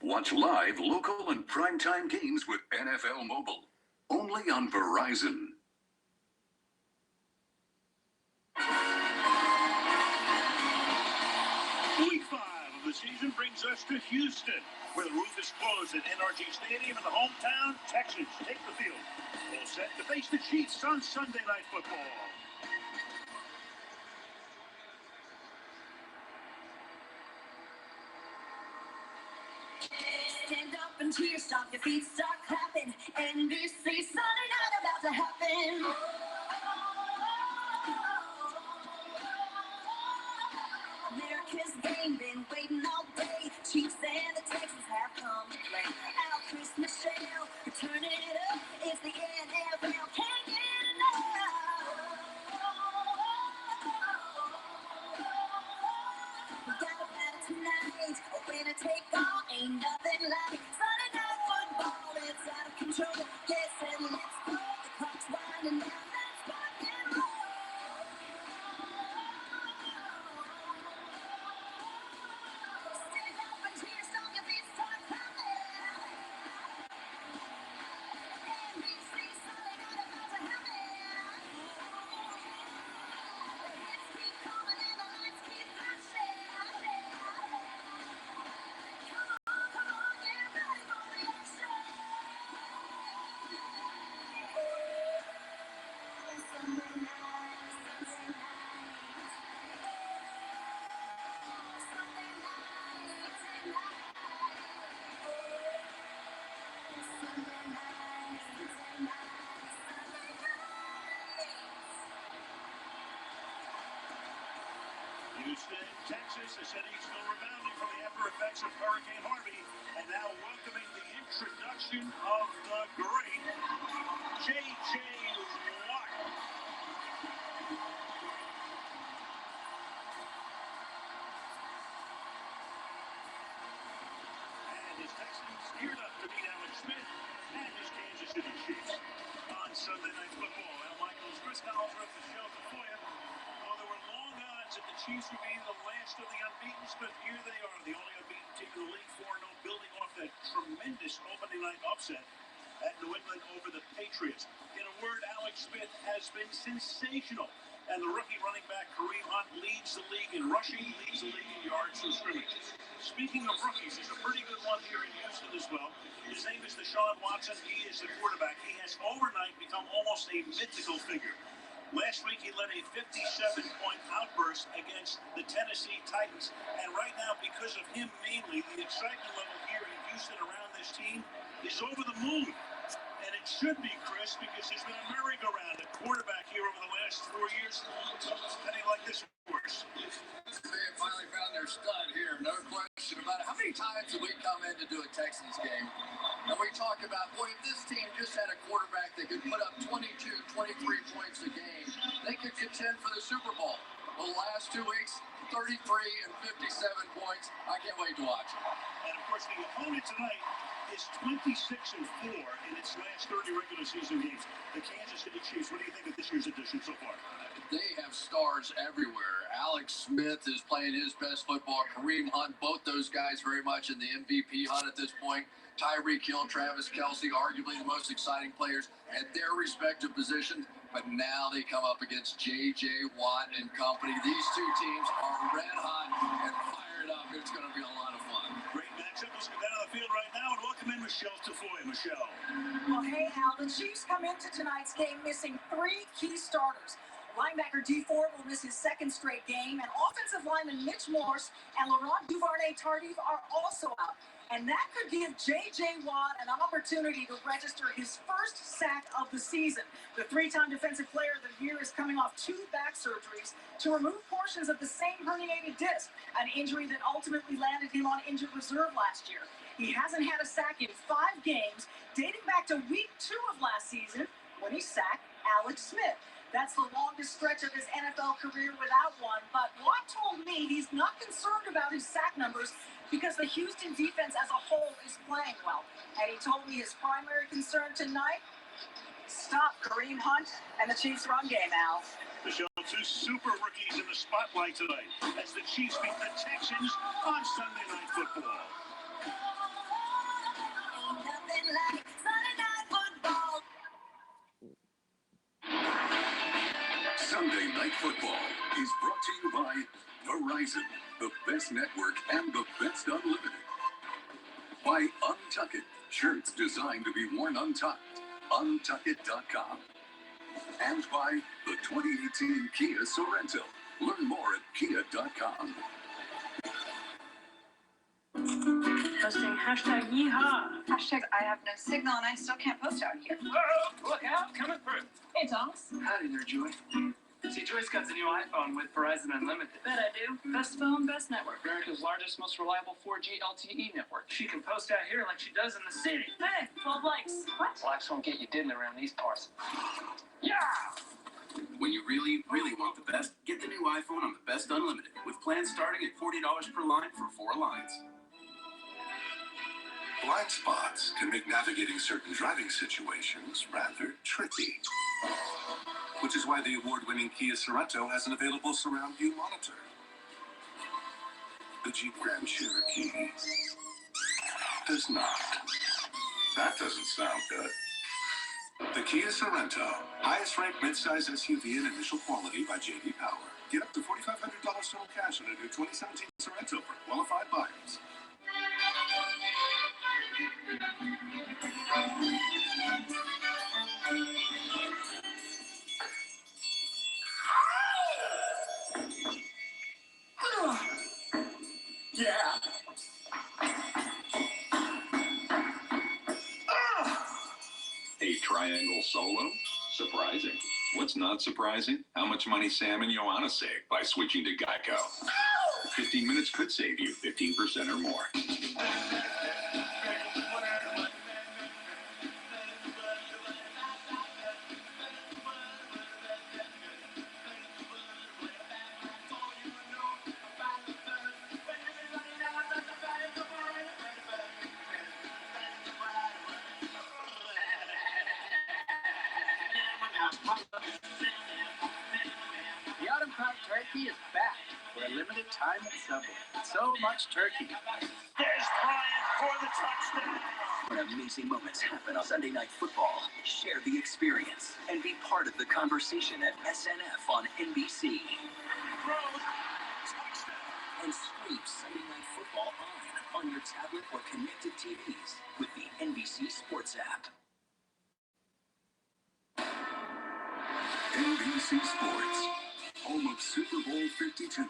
Watch live, local, and primetime games with NFL Mobile. Only on Verizon. Week 5 of the season brings us to Houston, where the roof is closed at NRG Stadium and the hometown Texans take the field. All set to face the Chiefs on Sunday Night Football. Stand up and cheer, stop your feet, start clapping. NBC Sunday night about to happen. America's game, been waiting all day. Chiefs and the Texans have come to play. Al, Chris, Michelle, we're turning it up. It's the NFL, can't get enough. We got a battle tonight, a winner take all, ain't nothing like Sunday Night Football. It's out of control, yes, and let's go. The clock's winding down, let's rock and roll. Stand up and cheer, stomp your feet, start clapping. NBC Sunday night about to happen. The hits keep coming and the lights keep flashing. Come on, get ready for the action. Sunday night, Sunday night. Sunday night, tonight. Sunday night, tonight. Sunday night. Houston, Texas, the city still rebounding from the after effects of Hurricane Harvey, and now welcoming the introduction of the great J.J. Watt. And his Texans geared up to beat Alex Smith and his Kansas City Chiefs on Sunday Night Football. Al Michaels, Chris Collins, the show for you. Well, there were long odds that the Chiefs would be the last of the unbeatens, but here they are, the only unbeaten team in the league, 4-0, building off that tremendous opening night upset at New England over the Patriots. In a word, Alex Smith has been sensational, and the rookie running back Kareem Hunt leads the league in rushing, leads the league in yards from scrimmage. Speaking of rookies, there's a pretty good one here in Houston as well. His name is Deshaun Watson. He is the quarterback. He has overnight become almost a mythical figure. Last week, he led a 57-point outburst against the Tennessee Titans. And right now, because of him mainly, the excitement level here in Houston around this team is over the moon. And it should be, Chris, because there's been a merry-go-round at quarterback here over the last 4 years. Penny like this horse. They have finally found their stud here, no question about it. How many times did we come in to do a Texans game? And we talk about, boy, if this team just had a quarterback that could put up 22, 23 points a game, they could contend for the Super Bowl. Well, the last 2 weeks, 33 and 57 points. I can't wait to watch it. And, of course, the opponent tonight is 26-4 in its last 30 regular season games. The Kansas City Chiefs, what do you think of this year's edition so far? They have stars everywhere. Alex Smith is playing his best football. Kareem Hunt, both those guys very much in the MVP hunt at this point. Tyreek Hill, Travis Kelce, arguably the most exciting players at their respective positions. But now they come up against J.J. Watt and company. These two teams are red hot and fired up. It's going to be a lot of fun. Great matchup. Let's go down on the field right now and welcome in Michelle Tafoya. Michelle. Well, hey, Al, the Chiefs come into tonight's game missing 3 key starters. Linebacker D Ford will miss his 2nd straight game, and offensive lineman Mitch Morse and Laurent Duvernay-Tardif are also out. And that could give J.J. Watt an opportunity to register his first sack of the season. The 3-time Defensive Player of the Year is coming off 2 back surgeries to remove portions of the same herniated disc, an injury that ultimately landed him on injured reserve last year. He hasn't had a sack in 5 games, dating back to week 2 of last season when he sacked Alex Smith. That's the longest stretch of his NFL career without one, but Watt told me he's not concerned about his sack numbers because the Houston defense as a whole is playing well. And he told me his primary concern tonight, stop Kareem Hunt and the Chiefs' run game, Al. Michelle, 2 super rookies in the spotlight tonight as the Chiefs beat the Texans on Sunday Night Football. Football is brought to you by Verizon, the best network and the best unlimited. By Untuck It, shirts designed to be worn untucked. Untuckit.com. And by the 2018 Kia Sorrento. Learn more at kia.com. Posting hashtag yeehaw. Hashtag I have no signal and I still can't post out here. Whoa, look out, coming through. Hey, Thomas. Howdy there, Joy. See, Joyce got the new iPhone with Verizon Unlimited. Bet I do. Best phone, best network. America's largest, most reliable 4G LTE network. She can post out here like she does in the city. Hey, 12 likes. What? Blacks won't get you diddling around these parts. Yeah! When you really, really want the best, get the new iPhone on the Best Unlimited, with plans starting at $40 per line for 4 lines. Blind spots can make navigating certain driving situations rather tricky. Which is why the award-winning Kia Sorrento has an available surround view monitor. The Jeep Grand Cherokee does not. That doesn't sound good. The Kia Sorrento, highest ranked midsize SUV in initial quality by J.D. Power. Get up to $4,500 total cash on a new 2017 Sorrento for qualified buyers. Yeah. A triangle solo? Surprising. What's not surprising? How much money Sam and Joanna save by switching to Geico. 15 minutes could save you 15% or more. The autumn crop turkey is back for a limited time at Subway. So much turkey. There's Bryant for the touchdown. When amazing moments happen on Sunday Night Football, share the experience and be part of the conversation at SNF on NBC. And stream Sunday Night Football on your tablet or connected TVs with the NBC Sports app. NBC Sports, home of Super Bowl 52,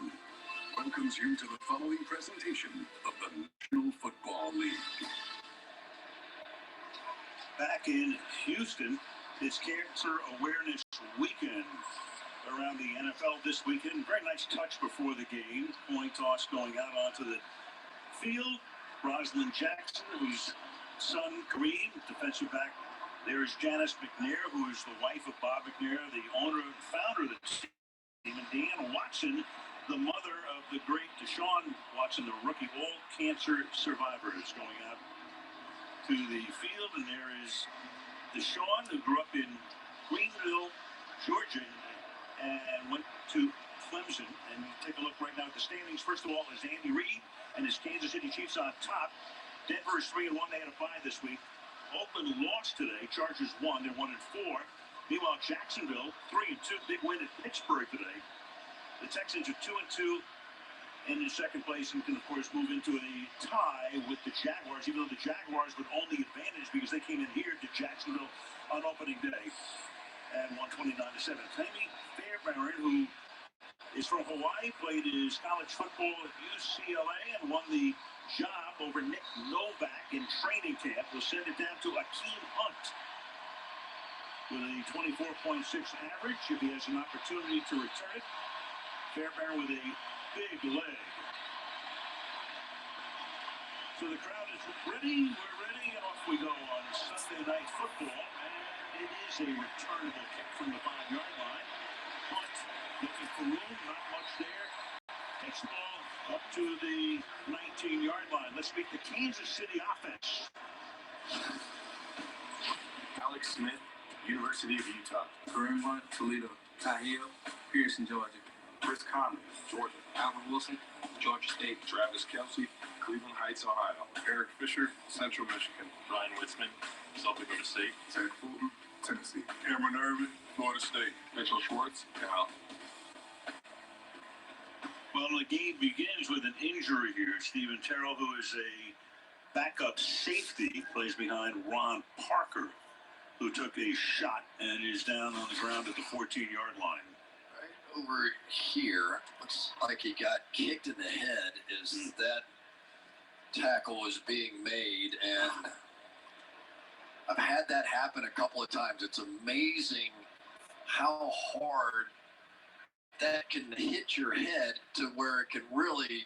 welcomes you to the following presentation of the National Football League. Back in Houston, it's Cancer Awareness Weekend around the NFL this weekend. Very nice touch before the game. Coin toss going out onto the field. Rosalind Jackson, whose son Kareem, defensive back. There's Janice McNair, who is the wife of Bob McNair, the owner and founder of the team. And Deanna Watson, the mother of the great Deshaun Watson, the rookie all cancer survivor, is going out to the field. And there is Deshaun, who grew up in Greenville, Georgia, and went to Clemson. And take a look right now at the standings. First of all is Andy Reid and his Kansas City Chiefs on top. Denver is 3-1. They had a bye this week. Oakland lost today. Chargers won. They're 1-4. Meanwhile, Jacksonville 3-2. Big win at Pittsburgh today. The Texans are 2-2 in second place and can of course move into a tie with the Jaguars, even though the Jaguars would own the advantage because they came in here to Jacksonville on opening day and won 29-7. Tammy Fairbairn, who is from Hawaii, played his college football at UCLA and won the job over Nick Novak in training camp. Will send it down to Akeem Hunt with a 24.6 average if he has an opportunity to return it. Fairbairn with a big leg. So the crowd is ready. We're ready, and off we go on Sunday Night Football. And it is a returnable kick from the 5-yard line. Hunt looking for room, not much there. Takes the ball up to the 19-yard line. Let's meet the Kansas City offense. Alex Smith, University of Utah. Kareem Hunt, Toledo. Ty Hill, Pearson, Georgia. Chris Conley, Georgia. Alvin Wilson, Georgia State. Travis Kelce, Cleveland Heights, Ohio. Eric Fisher, Central Michigan. Ryan Witzman, South Dakota State. Zach Fulton, Tennessee. Cameron Irvin, Florida State. Mitchell Schwartz, Cal. Well, the game begins with an injury here. Steven Terrell, who is a backup safety, plays behind Ron Parker, who took a shot and is down on the ground at the 14-yard line. Right over here, looks like he got kicked in the head as that tackle is being made, and I've had that happen a couple of times. It's amazing how hard that can hit your head to where it can really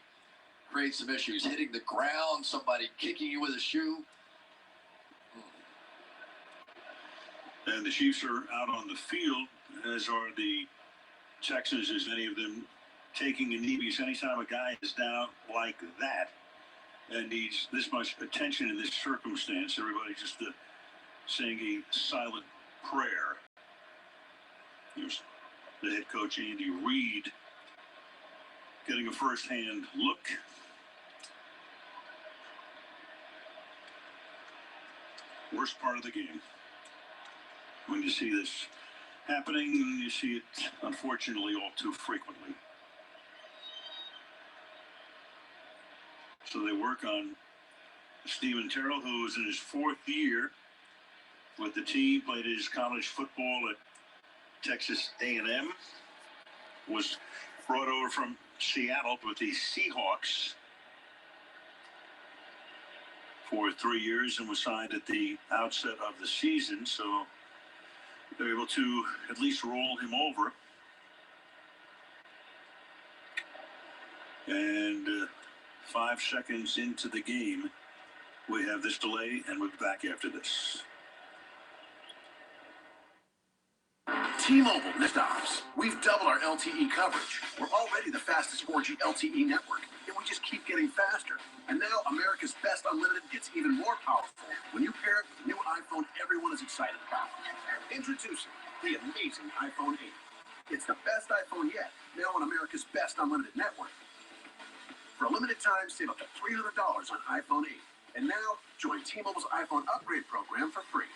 create some issues. Hitting the ground, somebody kicking you with a shoe. And the Chiefs are out on the field, as are the Texans, as many of them taking a knee, because anytime a guy is down like that and needs this much attention in this circumstance, everybody just saying a silent prayer. Here's the head coach, Andy Reid, getting a first-hand look. Worst part of the game. When you see this happening, you see it, unfortunately, all too frequently. So they work on Steven Terrell, who is in his 4th year with the team, played his college football at Texas A&M, was brought over from Seattle with the Seahawks for 3 years and was signed at the outset of the season, so they're able to at least roll him over. And 5 seconds into the game, we have this delay, and we'll be back after this. T-Mobile stops. We've doubled our LTE coverage. We're already the fastest 4G LTE network, and we just keep getting faster. And now America's best unlimited gets even more powerful when you pair it with the new iPhone everyone is excited about. Introducing the amazing iPhone 8. It's the best iPhone yet, now on America's best unlimited network. For a limited time, save up to $300 on iPhone 8. And now, join T-Mobile's iPhone upgrade program for free.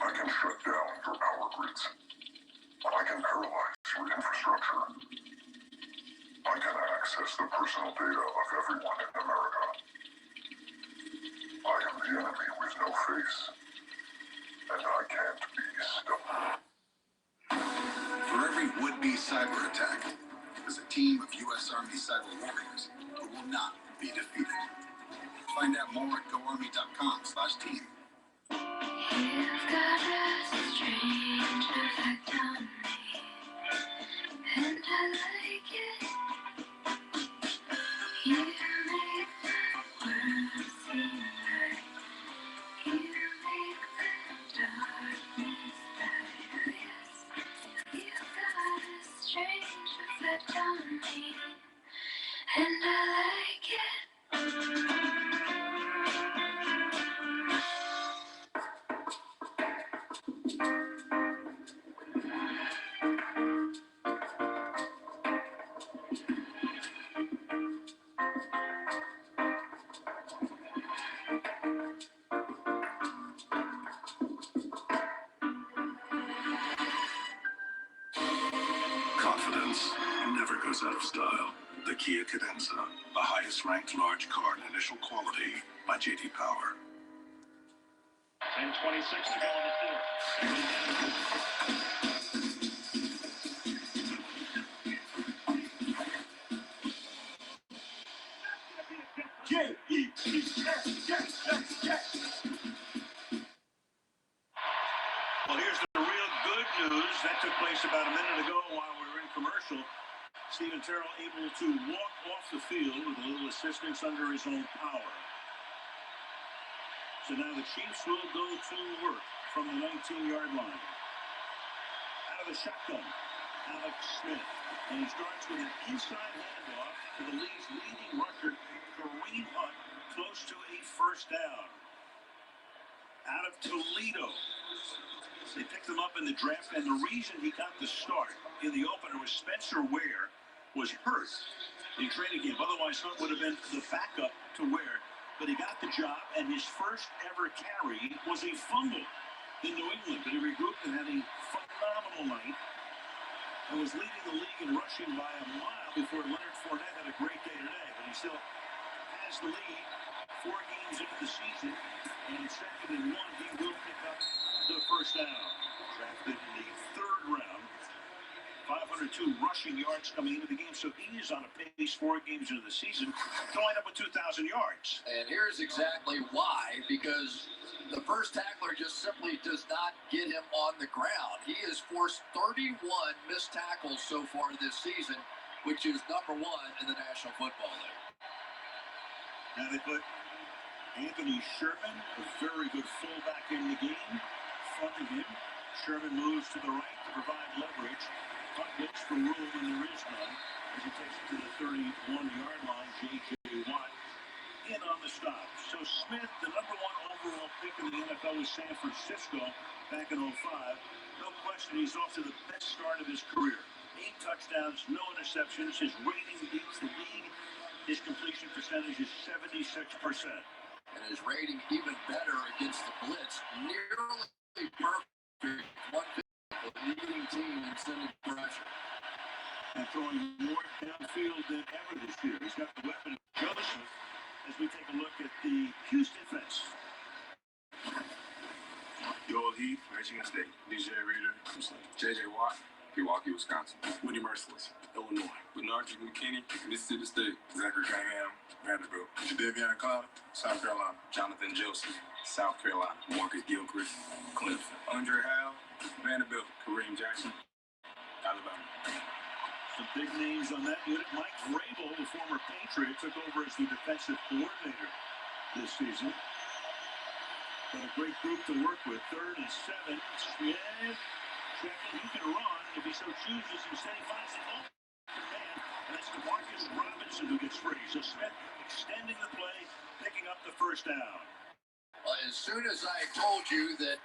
I can shut down your power grids. I can paralyze your infrastructure. I can access the personal data of everyone in America. I am the enemy with no face, and I can't be stopped. For every would-be cyber attack, there's a team of U.S. Army cyber warriors who will not be defeated. Find out more at goarmy.com/team. You've got a strange effect on me, and I like it. You make the world seem right. You make the darkness brighter, yes. You've got a strange effect on me, and I like it. Confidence never goes out of style. The Kia Cadenza, the highest ranked large car in initial quality by J.D. Power. 10:26 to go in the 4th. Well, here's the real good news. That took place about a minute ago while we were in commercial. Steven Terrell able to walk off the field with a little assistance under his own power. So now the Chiefs will go to work from the 19-yard line. Out of the shotgun, Alex Smith. And he starts with an inside handoff to the league's leading rusher, Kareem Hunt, close to a first down. Out of Toledo. They picked him up in the draft, and the reason he got the start in the opener was Spencer Ware was hurt in training camp. Otherwise, Hunt would have been the backup to Ware, but he got the job, and his first ever carry was a fumble in New England. But he regrouped and had a phenomenal night. and was leading the league in rushing by a mile before Leonard Fournette had a great day today. But he still has the lead 4 games into the season, and in 2nd and 1, he will pick up the first down. Drafted in the 3rd round. 502 rushing yards coming into the game, so he is on a pace 4 games into the season to wind up with 2,000 yards. And here's exactly why, because the first tackler just simply does not get him on the ground. He has forced 31 missed tackles so far this season, which is number 1 in the National Football League. Now they put Anthony Sherman, a very good fullback in the game, fronting him. Sherman moves to the right to provide leverage. Punt looks for room, and there is none as he takes it to the 31-yard line. J.J. Watt in on the stop. So Smith, the number 1 overall pick in the NFL with San Francisco back in 05. No question, he's off to the best start of his career. 8 touchdowns, no interceptions. His rating beats the league. His completion percentage is 76%. And his rating even better against the blitz. Nearly perfect. The leading team in sending pressure. And throwing more downfield than ever this year. He's got the weapon of Joseph as we take a look at the Houston defense. Joel Heath, Michigan State. DJ Reader, J.J. Watt, Milwaukee, Wisconsin. Woody Merciless, Illinois. Bernard McKinney, Mississippi State. Zachary Cunningham, Vanderbilt. Jadeveon Clowney, South Carolina. Jonathan Joseph, South Carolina. Marcus Gilchrist, Clemson. Andre Howell, Vanderbilt. Kareem Jackson, Alabama. Some big names on that unit. Mike Vrabel, the former Patriot, took over as the defensive coordinator this season. Got a great group to work with. 3rd and 7. Smith checking. He can run if he so chooses. Instead, he finds the open man, and that's DeMarcus Robinson who gets free. So Smith extending the play, picking up the first down. Well, as soon as I told you that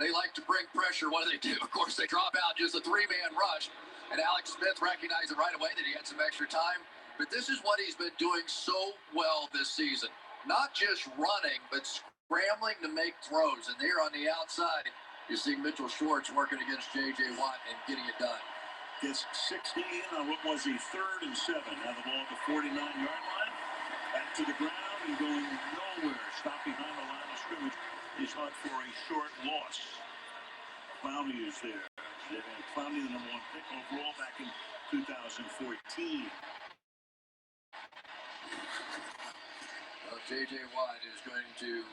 they like to bring pressure, what do? Of course, they drop out just a 3-man rush. And Alex Smith recognized it right away that he had some extra time. But this is what he's been doing so well this season. Not just running, but scrambling to make throws. And there on the outside, you see Mitchell Schwartz working against J.J. Watt and getting it done. Gets 16 on what was a 3rd and 7. Now the ball at the 49-yard line. Back to the ground and going nowhere. Stop behind the line of scrimmage is Hunt for a short loss. Clowney is there. Clowney, the number 1 pick overall back in 2014. Well, J.J. Watt is going to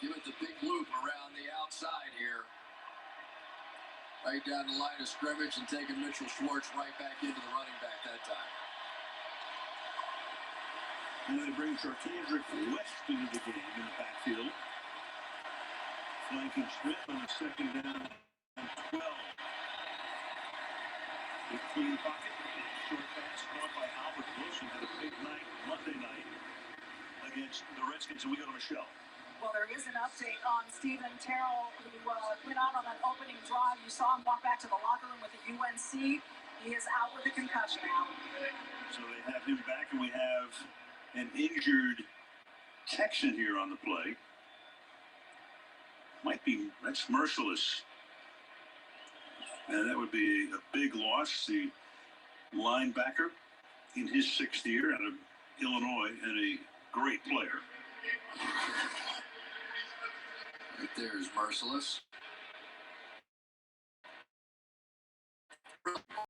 give it the big loop around the outside here. Right down the line of scrimmage and taking Mitchell Schwartz right back into the running back that time. And they bring Chartandrick West into the game in the backfield. Flanking Smith on the 2nd down and 12. With clean pocket, short pass caught by Albert Wilson. Had a big night Monday night against the Redskins. And we go to Michelle. Well, there is an update on Stephen Terrell, who went out on that opening drive. You saw him walk back to the locker room with the UNC. He is out with a concussion now. So they have him back, and we have an injured Texan here on the play. That's Merciless. And that would be a big loss. The linebacker in his 6th year out of Illinois and a great player. Right there is Merciless.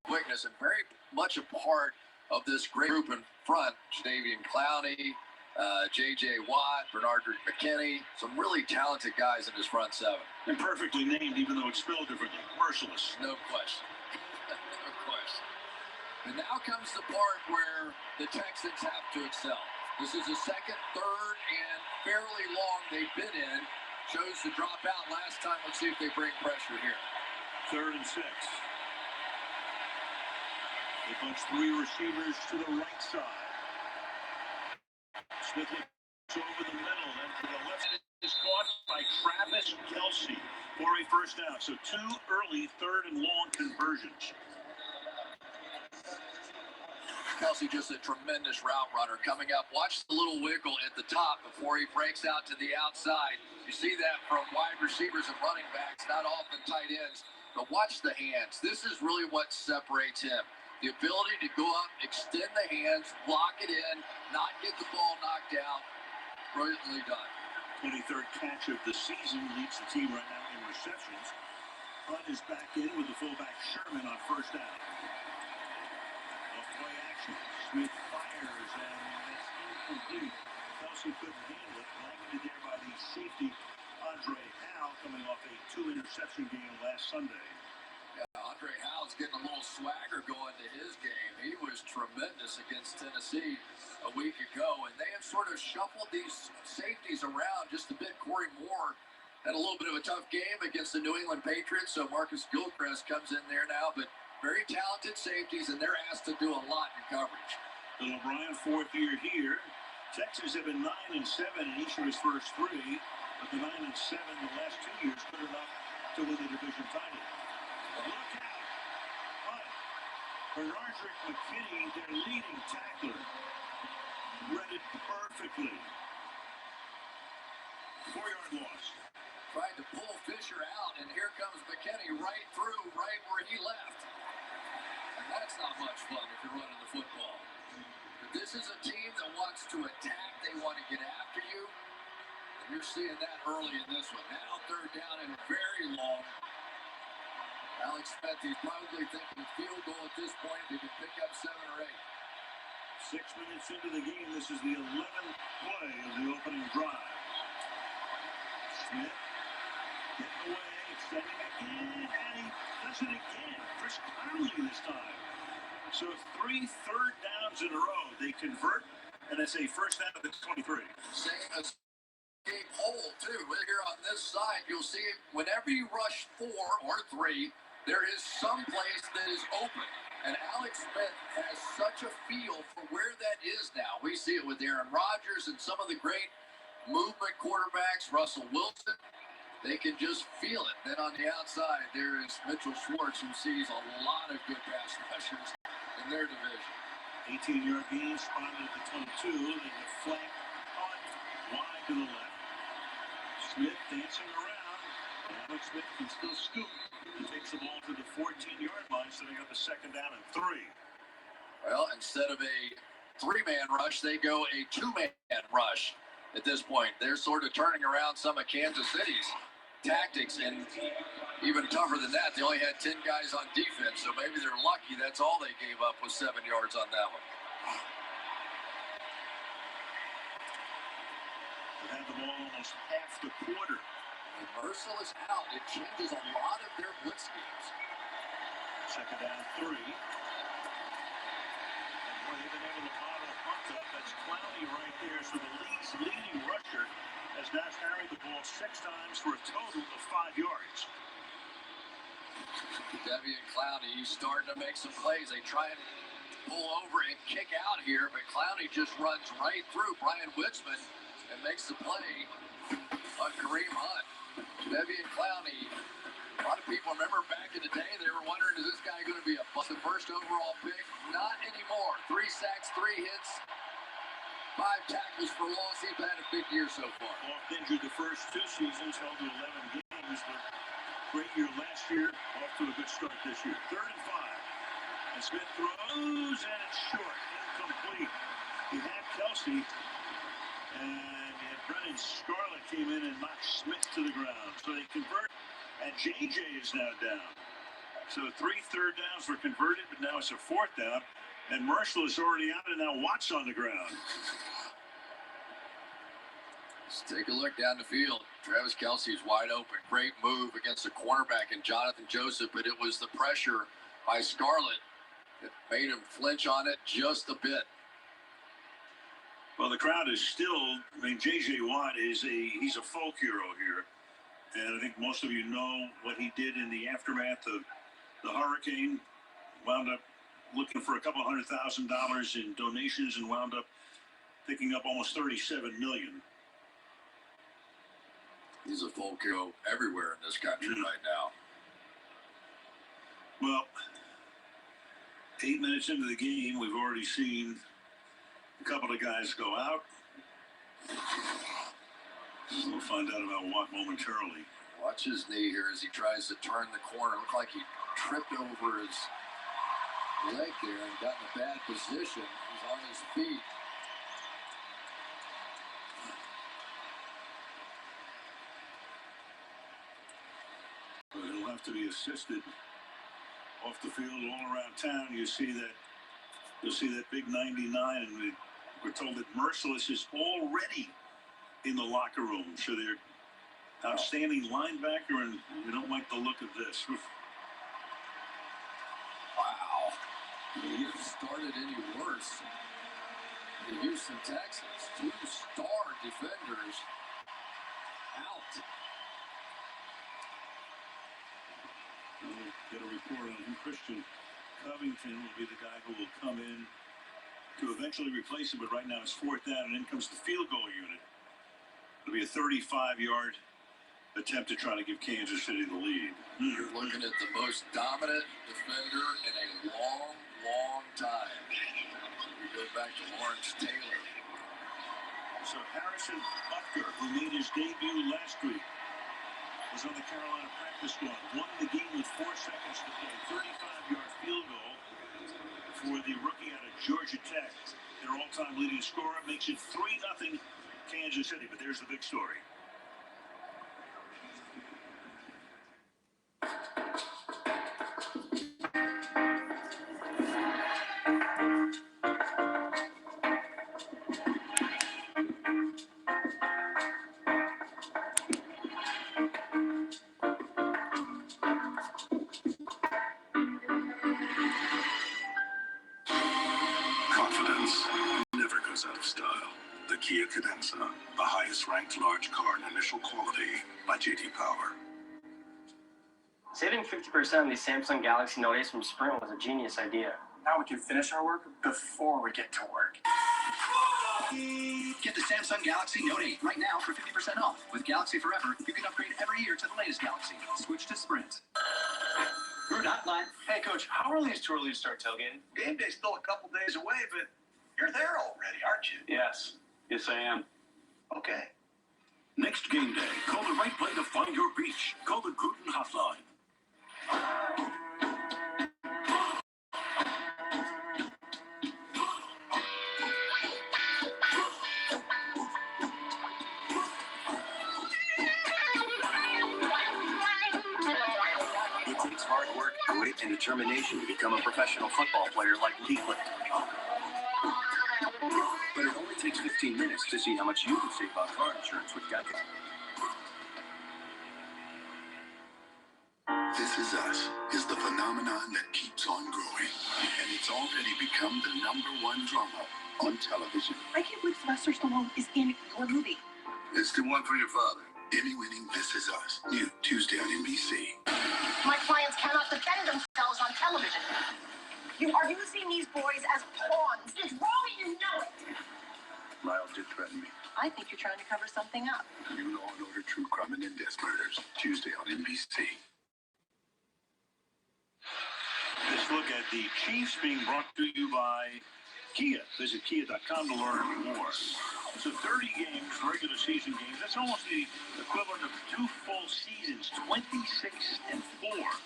Quickness and very much a part of this great group in front. Jadeveon Clowney, J.J. Watt, Bernard McKinney, some really talented guys in his front 7. And perfectly named, even though it's spelled differently. Merciless. No question. No question. And now comes the part where the Texans have to excel. This is the 2nd, 3rd, and fairly long they've been in. Chose to drop out last time. Let's see if they bring pressure here. 3rd and 6. They bunch 3 receivers to the right side. Smith looks over the middle, and to the left is caught by Travis Kelce for a first down. So 2 early 3rd and long conversions. Kelce just a tremendous route runner coming up. Watch the little wiggle at the top before he breaks out to the outside. You see that from wide receivers and running backs, not often tight ends. But watch the hands. This is really what separates him. The ability to go up, extend the hands, block it in, not get the ball knocked out. Brilliantly done. 23rd catch of the season, leads the team right now in receptions. Hunt is back in with the fullback Sherman on first down. Off play action. Smith fires, and that's incomplete. Kelsey couldn't handle it. Blanketed there by the safety, Andre Howell, coming off a 2-interception game last Sunday. Yeah, Andre Howell's getting a little swagger going to his game. He was tremendous against Tennessee a week ago, and they have sort of shuffled these safeties around just a bit. Corey Moore had a little bit of a tough game against the New England Patriots, so Marcus Gilchrist comes in there now, but very talented safeties, and they're asked to do a lot in coverage. Bill O'Brien, fourth year here. Texans have been 9-7 in each of his first three, but the 9-7 the last 2 years good enough to win the division title. Look out! But Bernardrick McKinney, their leading tackler, read it perfectly. 4-yard loss. Tried to pull Fisher out, and here comes McKinney right through, right where he left. And that's not much fun if you're running the football. But this is a team that wants to attack. They want to get after you. And you're seeing that early in this one. Now third down and very long. Alex Smith, he's probably thinking field goal at this point. They can pick up 7 or 8. 6 minutes into the game, this is the 11th play of the opening drive. Smith getting away, extending again, and he does it again. Chris Conley this time. So 3 third downs in a row. They convert, and it's a first down at the 23. Same as game hole, too. Right here on this side, you'll see whenever you rush 4 or 3, there is some place that is open. And Alex Smith has such a feel for where that is now. We see it with Aaron Rodgers and some of the great movement quarterbacks, Russell Wilson. They can just feel it. Then on the outside, there is Mitchell Schwartz, who sees a lot of good pass rushers in their division. 18-yard gain, spotted at the 22. Then the flank punt wide to the left. Smith dancing around. Alex Smith can still scoop. He takes the ball to the 14-yard line, setting up a second down and 3. Well, instead of a 3-man rush, they go a 2-man rush at this point. They're sort of turning around some of Kansas City's tactics, and even tougher than that, they only had 10 guys on defense, so maybe they're lucky that's all they gave up was 7 yards on that one. They had the ball almost half the quarter. When Merciless out, it changes a lot of their blitz schemes. Second down 3. And boy, they've been able to bottle a punt up. That's Clowney right there. So the league's leading rusher has now carried the ball 6 times for a total of 5 yards. Devian Clowney, he's starting to make some plays. They try and pull over and kick out here, but Clowney just runs right through Brian Witzman and makes the play on Kareem Hunt. Devian Clowney, a lot of people remember back in the day, they were wondering, is this guy going to be a first overall pick? Not anymore. 3 sacks, 3 hits, 5 tackles for loss. He's had a big year so far. Off injured the first 2 seasons, held to 11 games, but great year last year, off to a good start this year. 3rd and 5. And Smith throws, and it's short, incomplete. He had Kelsey, and Brennan Scarlett came in and knocked Smith to the ground. So they convert, and JJ is now down. So 3 third downs were converted, but now it's a 4th down. And Marshall is already out, and now Watt's on the ground. Let's take a look down the field. Travis Kelce is wide open. Great move against the cornerback and Jonathan Joseph, but it was the pressure by Scarlett that made him flinch on it just a bit. Well, the crowd is still, J.J. Watt he's a folk hero here. And I think most of you know what he did in the aftermath of the hurricane. Wound up looking for a couple $100,000 in donations and wound up picking up almost $37 million. He's a folk hero everywhere in this country right now. Well, 8 minutes into the game, we've already seen a couple of guys go out. We'll find out about Watt momentarily. Watch his knee here as he tries to turn the corner. Looked like he tripped over his leg there and got in a bad position. He's on his feet. But he'll have to be assisted off the field all around town. You'll see that big 99, and we're told that Merciless is already in the locker room. So they're outstanding linebacker, and we don't like the look of this. Wow. He started any worse. The Houston Texans, 2 star defenders out. We'll get a report on who Christian Covington will be the guy who will come in to eventually replace him, but right now it's 4th down, and in comes the field goal unit. It'll be a 35-yard attempt to try to give Kansas City the lead. You're looking at the most dominant defender in a long, long time. We go back to Lawrence Taylor. So Harrison Butker, who made his debut last week, was on the Carolina practice squad. Won the game with 4 seconds to play. 35-yard field goal for the rookie out of Georgia Tech. Their all-time leading scorer makes it 3-0 Kansas City. But there's the big story. Confidence never goes out of style. The Kia Cadenza, the highest ranked large car in initial quality by J.D. Power. Saving 50% on the Samsung Galaxy Note Ace from Sprint was a genius idea. Now we can finish our work before we get to work. Get the Samsung Galaxy Note 8 right now for 50% off. With Galaxy Forever, you can upgrade every year to the latest Galaxy. Switch to Sprint. You're not lying. Hey, Coach, how early is too early to start tailgating? Game day's still a couple days away, but you're there already, aren't you? Yes. Yes, I am. Okay. Next game day, call the right play to find your beach. Call the Gruden Hotline. It takes hard work, grit, and determination to become a professional football player like Lee Clifton. But it only takes 15 minutes to see how much you can save on car insurance with Geico. This Is Us is the phenomenon that keeps on growing, and it's already become the #1 drama on television. I can't believe Sylvester Stallone is in your movie. It's the one for your father. Emmy-winning This Is Us, new Tuesday on NBC. My clients cannot defend themselves on television. You are using these boys as pawns. It's wrong and you know it. Lyle did threaten me. I think you're trying to cover something up. New Law and Order True Crime and Index Murders, Tuesday on NBC. This look at the Chiefs being brought to you by Kia. Visit Kia.com to learn more. So 30 games, regular season games. That's almost the equivalent of 2 full seasons. 26-4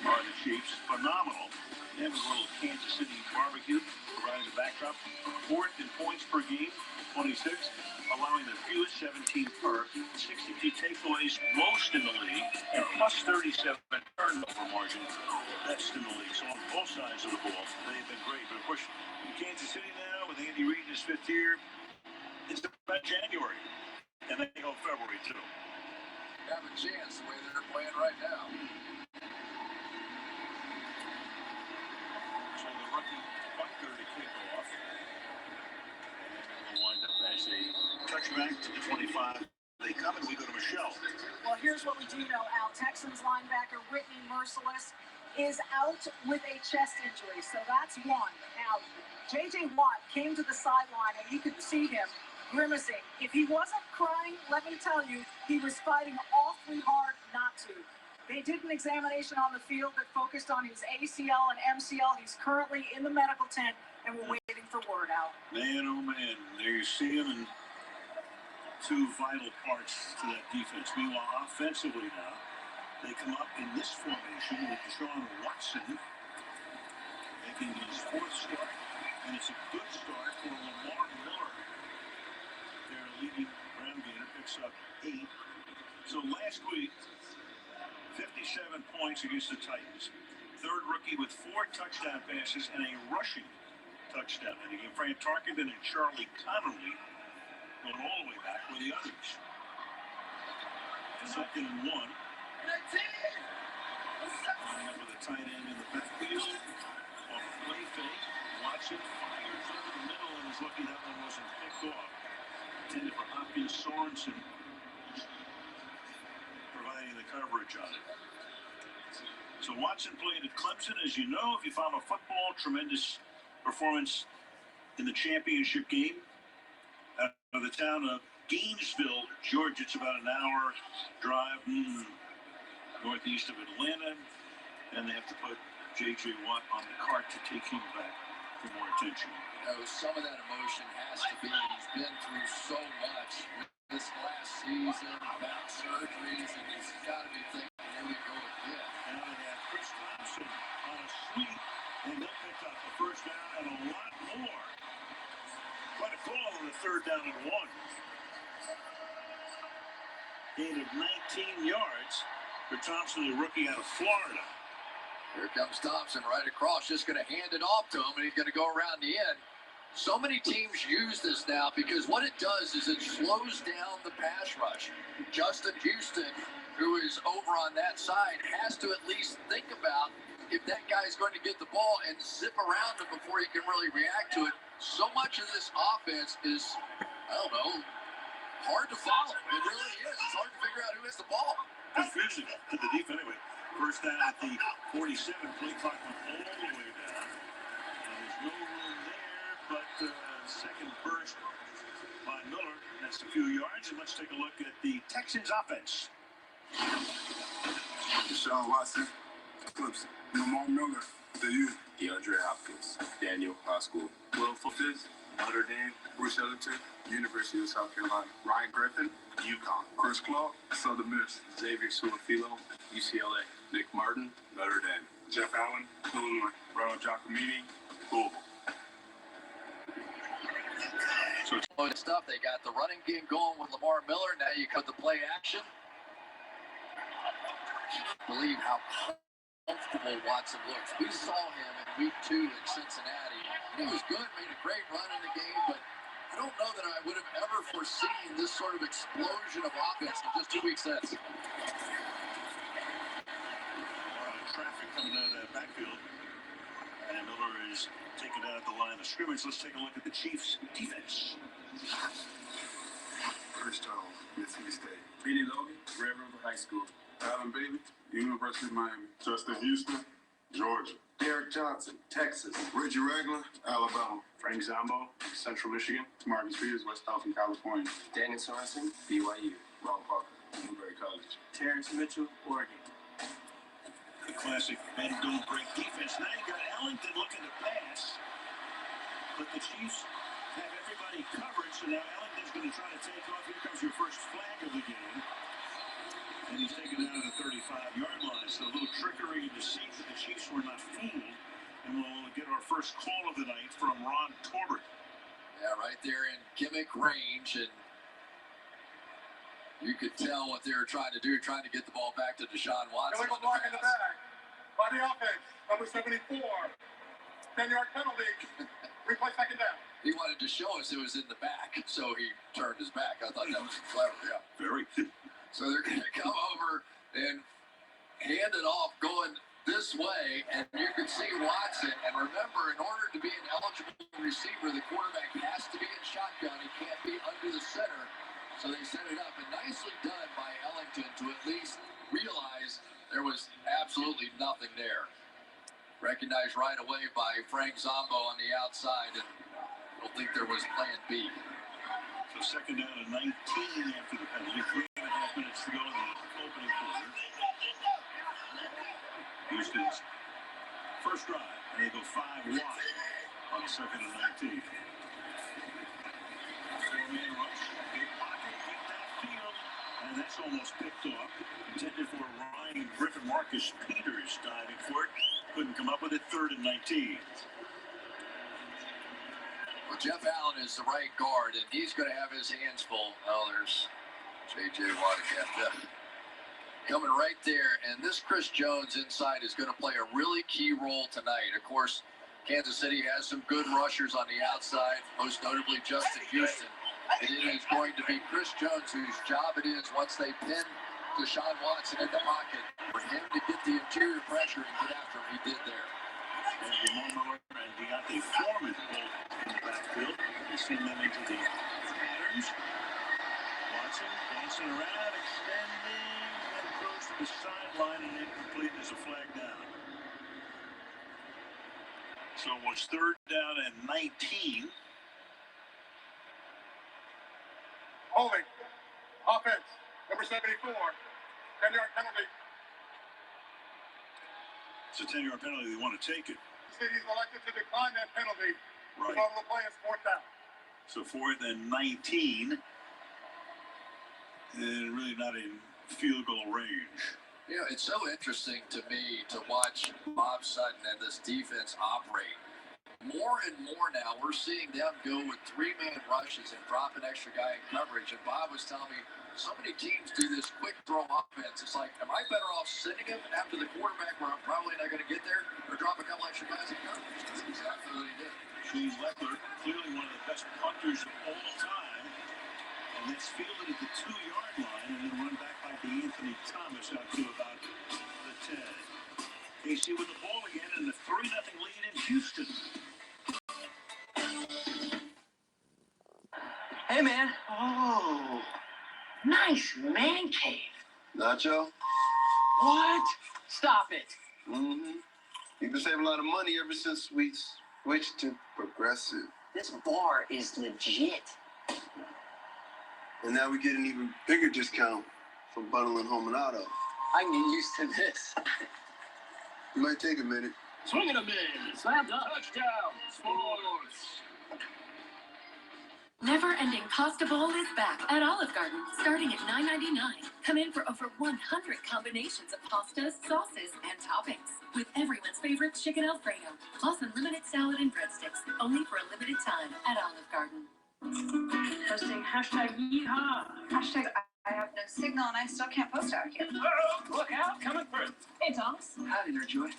are the Chiefs. Phenomenal. They have a little Kansas City barbecue providing the backdrop. 4th in points per game, 26, allowing the fewest 17 per, 62 takeaways, most in the league, and plus 37 turnover margin, best in the league. So on both sides of the ball, they've been great. But of course, in Kansas City now, with Andy Reid in his 5th year, it's about January, and they go February too. Have a chance the way they're playing right now. So the rookie Butker to kick off. And it will wind up as a touchback to the 25. They come and we go to Michelle. Well, here's what we do know, Al. Texans linebacker Whitney Merciless is out with a chest injury, so that's one. Now, J.J. Watt came to the sideline, and you could see him grimacing. If he wasn't crying, let me tell you, he was fighting awfully hard not to. They did an examination on the field that focused on his ACL and MCL. He's currently in the medical tent, and we're waiting for word out. Man, oh man, there you see him, and two vital parts to that defense. Meanwhile, offensively now, they come up in this formation with Deshaun Watson making his fourth start, and it's a good start for Lamar Miller. Their leading ground gainer picks up 8. So last week, 57 points against the Titans. Third rookie with 4 touchdown passes and a rushing touchdown in the game. Frank Tarkenton and Charlie Connolly going all the way back with the others. Second and 1. Lining up with a tight end in the backfield. Off play fake. Watson fires over the middle and is lucky that one wasn't picked off. Intended for Hopkins. Sorensen providing the coverage on it. So Watson played at Clemson, as you know, if you follow football. Tremendous performance in the championship game out of the town of Gainesville, Georgia. It's about an hour drive northeast of Atlanta, and they have to put J.J. Watt on the cart to take him back for more attention. You know, some of that emotion has to be, he's been through so much this last season, back surgeries, and he's got to be thinking, here we go again. And they have Chris Thompson on a sweep, and they'll pick up a first down and a lot more. Quite a call on the third down and 1. Gain of 19 yards for Thompson, the rookie out of Florida. Here comes Thompson right across, just going to hand it off to him, and he's going to go around the end. So many teams use this now because what it does is it slows down the pass rush. Justin Houston, who is over on that side, has to at least think about if that guy's going to get the ball and zip around him before he can really react to it. So much of this offense is, I don't know, hard to follow. It really is. It's hard to figure out who has the ball. Confusing to the defense. Anyway, first down at the 47. Play clock went all the way down. And there's no room there, but second burst by Miller. That's a few yards. And let's take a look at the Texans offense. Deshaun Watson, Clemson. Lamar Miller, the youth. DeAndre Hopkins, Daniel High School. Will Fulton, Notre Dame. Bruce Ellington, University of South Carolina. Ryan Griffin, UConn. Chris Clark, Southern Miss. Xavier Suafilo, UCLA. Nick Martin, Notre Dame. Jeff Allen, Illinois. Ronald Giacomini, Louisville. So it's all the stuff. They got the running game going with Lamar Miller. Now you cut the play action. Believe how comfortable Watson looks. We saw him in week 2 in Cincinnati. He was good, made a great run in the game, but I don't know that I would have ever foreseen this sort of explosion of offense in just 2 weeks since. Traffic coming out of that backfield. And Miller is taken out of the line of scrimmage. Let's take a look at the Chiefs' defense. Chris Jones, Mississippi State. Benny Logan, Red River High School. Alan Bailey, University of Miami. Justin Houston, Georgia. Derek Johnson, Texas. Reggie Ragland, Alabama. Frank Zambo, Central Michigan. Marcus Peters, West Dalton, California. Daniel Sorensen, BYU. Ron Parker, Newberry College. Terrence Mitchell, Oregon. The classic bend don't break defense. Now you got Ellington looking to pass, but the Chiefs have everybody covered, so now Ellington's going to try to take off. Here comes your first flag of the game, and he's taken out of the 35-yard line. So a little trickery and deceit, but the Chiefs were not fooled, and we'll get our first call of the night from Ron Torbert. Yeah, right there in gimmick range, and you could tell what they were trying to do, trying to get the ball back to Deshaun Watson. Illegal block in the back. By the offense, number 74. 10-yard penalty. Replay second down. He wanted to show us it was in the back, so he turned his back. I thought that was clever, yeah. Very. So they're going to come over and hand it off going this way, and you can see Watson. And remember, in order to be an eligible receiver, the quarterback has to be in shotgun. He can't be under the center. So they set it up, and nicely done by Ellington to at least realize there was absolutely nothing there. Recognized right away by Frank Zambo on the outside, and I don't think there was plan B. So second down and 19 after the penalty. 3.5 minutes to go in the opening quarter. Houston's first drive, and they go 5 wide on second and 19. Four-man rush, big pocket, big almost picked off. Intended for Ryan Griffin. Marcus Peters diving for it. Couldn't come up with it. 3rd and 19. Well, Jeff Allen is the right guard, and he's going to have his hands full. Oh, there's J.J. Watt again. Coming right there, and this Chris Jones inside is going to play a really key role tonight. Of course, Kansas City has some good rushers on the outside, most notably Justin Houston. And it is going to be Chris Jones whose job it is, once they pin Deshaun Watson in the pocket, for him to get the interior pressure and get after him. He did there. And Ramon Miller and Deontay Foreman both in the backfield. You see them into the patterns. Watson dancing around, extending, and throws to the sideline, and incomplete as a flag down. So it was 3rd down and 19. Holding. Offense. Number 74. 10-yard penalty. It's a 10-yard penalty. They want to take it. The city's elected to decline that penalty. Right. The ball will play is 4th down. So 4th and 19. And really not in field goal range. You know, it's so interesting to me to watch Bob Sutton and this defense operate. More and more now, we're seeing them go with 3-man rushes and drop an extra guy in coverage. And Bob was telling me, so many teams do this quick throw offense. It's like, am I better off sitting him after the quarterback where I'm probably not going to get there, or drop a couple extra guys in coverage? That's exactly what he did. Shane Leckler, clearly one of the best punters of all time. And that's fielded at the 2-yard line and then run back by Anthony Thomas out to about the 10. KC with the ball again and the 3-0 lead in Houston. Hey, man. Oh, nice man cave. Nacho? What? Stop it. Mm-hmm. You've been saving a lot of money ever since we switched to Progressive. This bar is legit. And now we get an even bigger discount for bundling home and auto. I can get used to this. It might take a minute. Swing and a miss. Slam dunk. Touchdown. Sports. Never-ending pasta bowl is back at Olive Garden, starting at $9.99. Come in for over 100 combinations of pastas, sauces, and toppings. With everyone's favorite chicken Alfredo, plus unlimited salad and breadsticks, only for a limited time at Olive Garden. Posting #yeehaw. I have no signal and I still can't post out here. Uh-oh, look out, coming through. Hey, Thomas. Howdy there, Joy.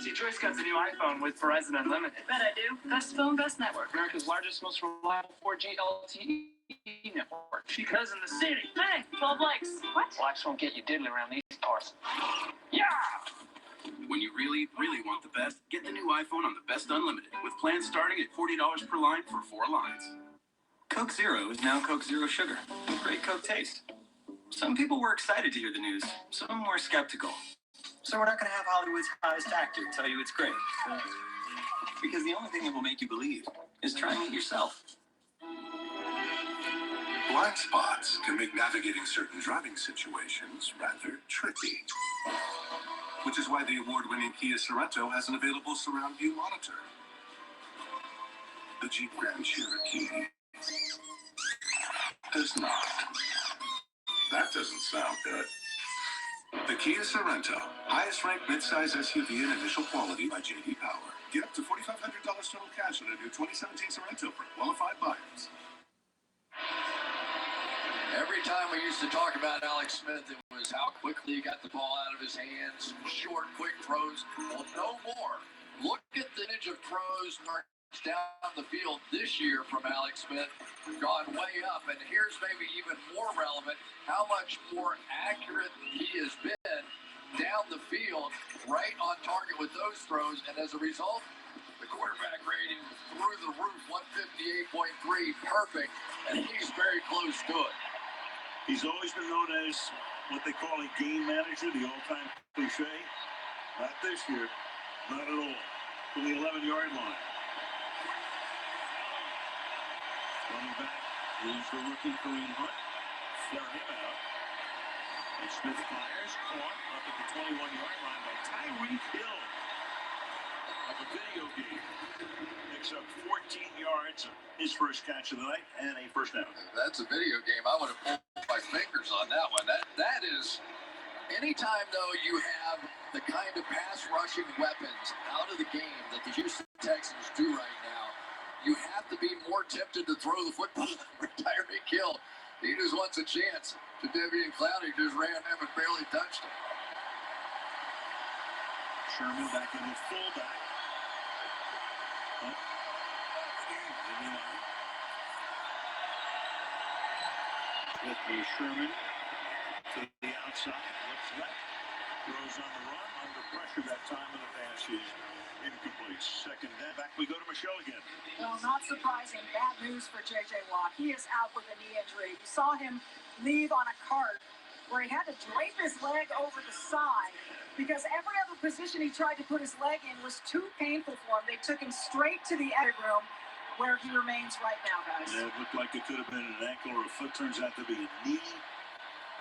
See, Joyce got the new iPhone with Verizon Unlimited. Bet I do. Best phone, best network. America's largest, most reliable 4G LTE network. She cuz in the city. Hey, 12 likes. What? Likes won't get you diddly around these parts. Yeah! When you really, really want the best, get the new iPhone on the Best Unlimited with plans starting at $40 per line for 4 lines. Coke Zero is now Coke Zero Sugar. Great Coke taste. Some people were excited to hear the news. Some were skeptical. So we're not going to have Hollywood's hottest actor tell you it's great. Because the only thing that will make you believe is trying it yourself. Blind spots can make navigating certain driving situations rather tricky. Which is why the award-winning Kia Sorento has an available surround view monitor. The Jeep Grand Cherokee does not. That doesn't sound good. The Kia Sorento, highest-ranked midsize SUV in initial quality by J.D. Power. Get up to $4,500 total cash on a new 2017 Sorento for qualified buyers. Every time we used to talk about Alex Smith, it was how quickly he got the ball out of his hands, short, quick throws. Well, no more. Look at the image of throws marched down the field this year from Alex Smith, gone way up. And here's maybe even more relevant, how much more accurate he has been down the field, right on target with those throws. And as a result, the quarterback rating through the roof, 158.3, perfect. And he's very close to it. He's always been known as what they call a game manager, the all-time cliche. Not this year. Not at all. From the 11-yard line. Running back is the rookie Kareem Hunt. Flare him out. And Smith fires. Caught up at the 21-yard line by Tyreek Hill. of a video game. Picks up 14 yards, his first catch of the night, and a first down. That's a video game. I would have pulled my fingers on that one. That is, anytime, though, you have the kind of pass rushing weapons out of the game that the Houston Texans do right now, you have to be more tempted to throw the football than Tyreek Hill. He just wants a chance. Jadeveon Clowney just ran him and barely touched him. Sherman back in his fullback. With the Sherman to the outside, looks left, throws on the run, under pressure that time of the pass is incomplete. Second down, back we go to Michelle again. Well, not surprising, bad news for J.J. Watt. He is out with a knee injury. You saw him leave on a cart where he had to drape his leg over the side because every other position he tried to put his leg in was too painful for him. They took him straight to the edit room, where he remains right now, guys. Yeah, it looked like it could have been an ankle or a foot. Turns out to be a knee.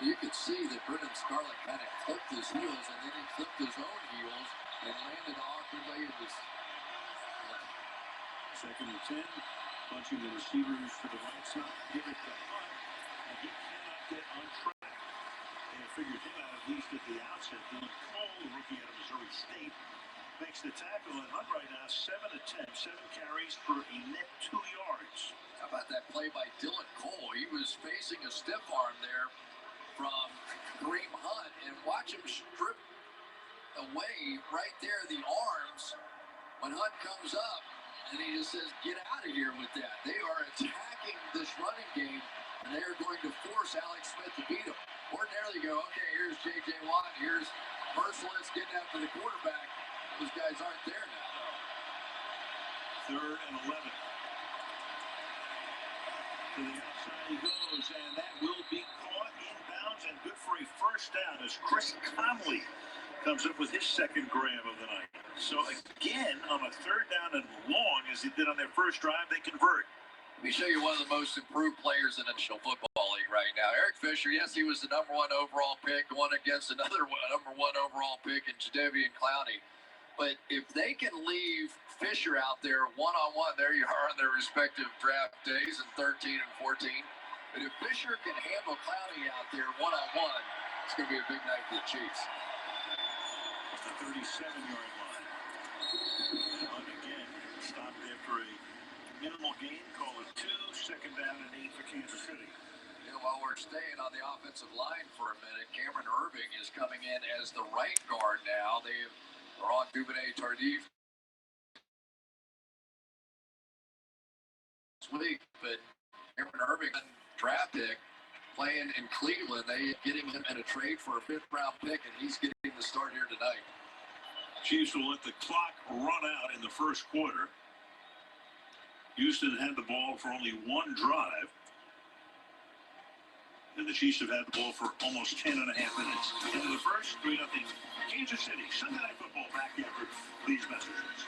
You could see that Brendan Scarlett kind of clipped his heels, and then he clipped his own heels and landed awkwardly. It was second and 10, bunching the receivers to the right side. Give it to Hunt, and he cannot get on track. They figured him out at least at the outset. Dylan Cole, the rookie out of Missouri State, makes the tackle, and Hunt right now 7 attempts, 7 carries for a net 2 yards. How about that play by Dylan Cole? He was facing a stiff arm there from Kareem Hunt, and watch him strip away right there the arms when Hunt comes up, and he just says, get out of here with that. They are attacking this running game, and they are going to force Alex Smith to beat him. Ordinarily you go, okay, here's J.J. Watt, here's Merciless getting after the quarterback. Those guys aren't there now, though. 3rd and 11. To the outside he goes, and that will be caught inbounds and good for a first down as Chris Conley comes up with his second grab of the night. So again, on a 3rd down and long, as he did on their first drive, they convert. Let me show you one of the most improved players in the National Football League right now. Eric Fisher, yes, he was the #1 overall pick, going against another #1 overall pick in Jadeveon Clowney. But if they can leave Fisher out there one-on-one, there you are on their respective draft days in 13 and 14. But if Fisher can handle Clowney out there one-on-one, it's going to be a big night for the Chiefs. The 37-yard line. And again, stopped after a minimal gain. Call it 2, 2nd down and 8 for Kansas City. Yeah, while we're staying on the offensive line for a minute, Cameron Irving is coming in as the right guard now. They are on Duvernay Tardif this week, but Cameron Irving, draft pick, playing in Cleveland. They getting him in a trade for a 5th-round pick, and he's getting the start here tonight. Chiefs will let the clock run out in the first quarter. Houston had the ball for only 1 drive. And the Chiefs have had the ball for almost 10 and a half minutes. Into the first, 3-0. Kansas City, Sunday Night Football back after these messages.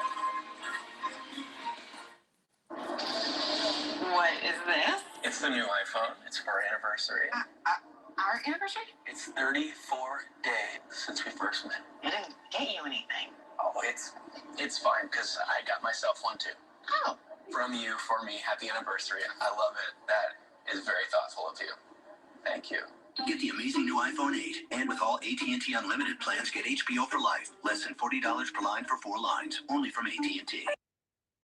What is this? It's the new iPhone. It's for our anniversary. Our anniversary? It's 34 days since we first met. I didn't get you anything. Oh, it's fine, because I got myself one too. Oh. From you, for me, happy anniversary. I love it. That is very thoughtful of you. Thank you. Get the amazing new iPhone 8. And with all AT&T Unlimited plans, get HBO for life. Less than $40 per line for 4 lines. Only from AT&T.